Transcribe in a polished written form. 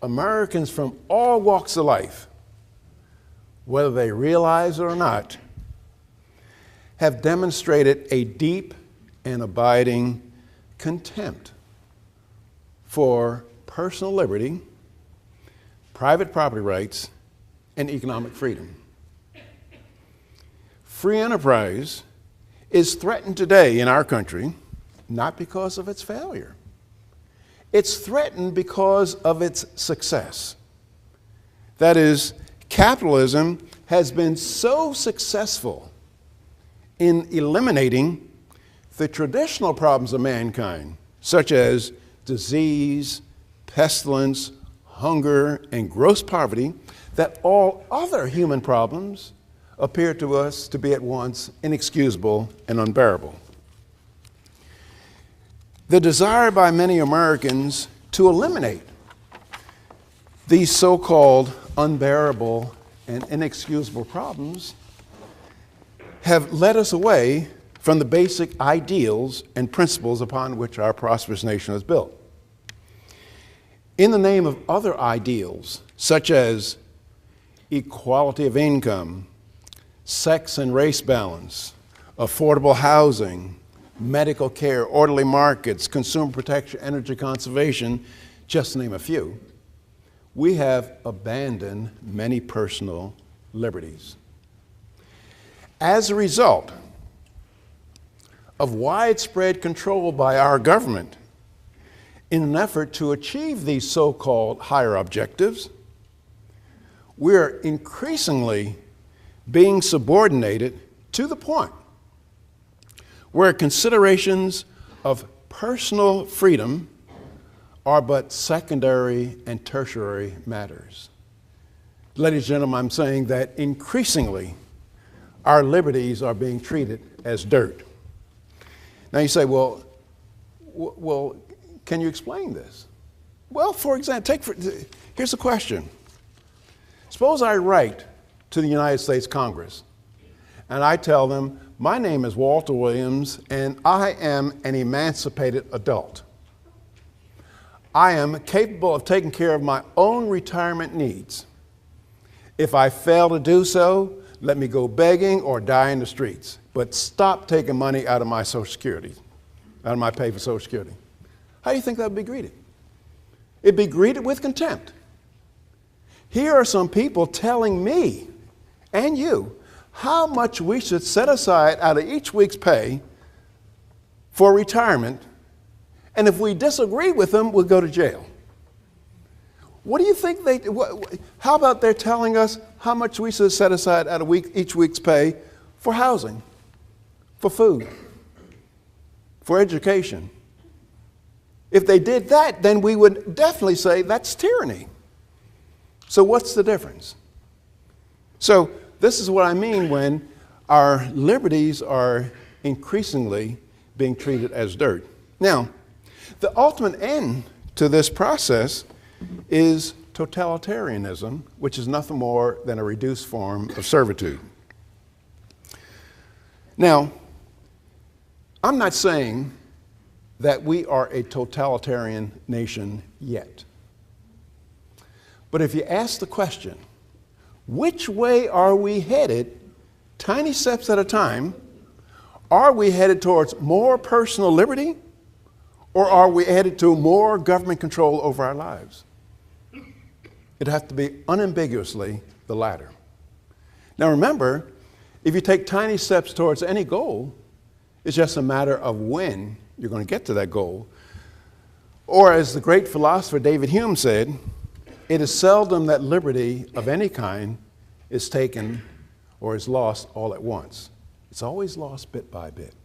Americans from all walks of life, whether they realize it or not, have demonstrated a deep and abiding contempt for personal liberty, private property rights, and economic freedom. Free enterprise is threatened today in our country not because of its failure. It's threatened because of its success. That is, capitalism has been so successful in eliminating the traditional problems of mankind, such as disease, pestilence, hunger, and gross poverty, that all other human problems appear to us to be at once inexcusable and unbearable. The desire by many Americans to eliminate these so-called unbearable and inexcusable problems have led us away from the basic ideals and principles upon which our prosperous nation is built. In the name of other ideals, such as equality of income, sex and race balance, affordable housing, medical care, orderly markets, consumer protection, energy conservation, just to name a few, we have abandoned many personal liberties. As a result of widespread control by our government in an effort to achieve these so-called higher objectives, we're increasingly being subordinated to the point where considerations of personal freedom are but secondary and tertiary matters. Ladies and gentlemen, I'm saying that increasingly our liberties are being treated as dirt. Now you say, well, can you explain this? Well, for example, here's a question. Suppose I write to the United States Congress and I tell them, my name is Walter Williams and I am an emancipated adult. I am capable of taking care of my own retirement needs. If I fail to do so, let me go begging or die in the streets, but stop taking money out of my Social Security, out of my pay for Social Security. How do you think that would be greeted? It'd be greeted with contempt. Here are some people telling me and you how much we should set aside out of each week's pay for retirement, and if we disagree with them, we'll go to jail. What do you think how about they're telling us how much we should set aside out of each week's pay for housing, for food, for education? If they did that, then we would definitely say that's tyranny. So what's the difference? So this is what I mean when our liberties are increasingly being treated as dirt. Now, the ultimate end to this process is totalitarianism, which is nothing more than a reduced form of servitude. Now, I'm not saying that we are a totalitarian nation yet. But if you ask the question, which way are we headed, tiny steps at a time, are we headed towards more personal liberty, or are we headed to more government control over our lives? It'd have to be unambiguously the latter. Now remember, if you take tiny steps towards any goal, it's just a matter of when you're going to get to that goal. Or as the great philosopher David Hume said, it is seldom that liberty of any kind is taken or is lost all at once. It's always lost bit by bit.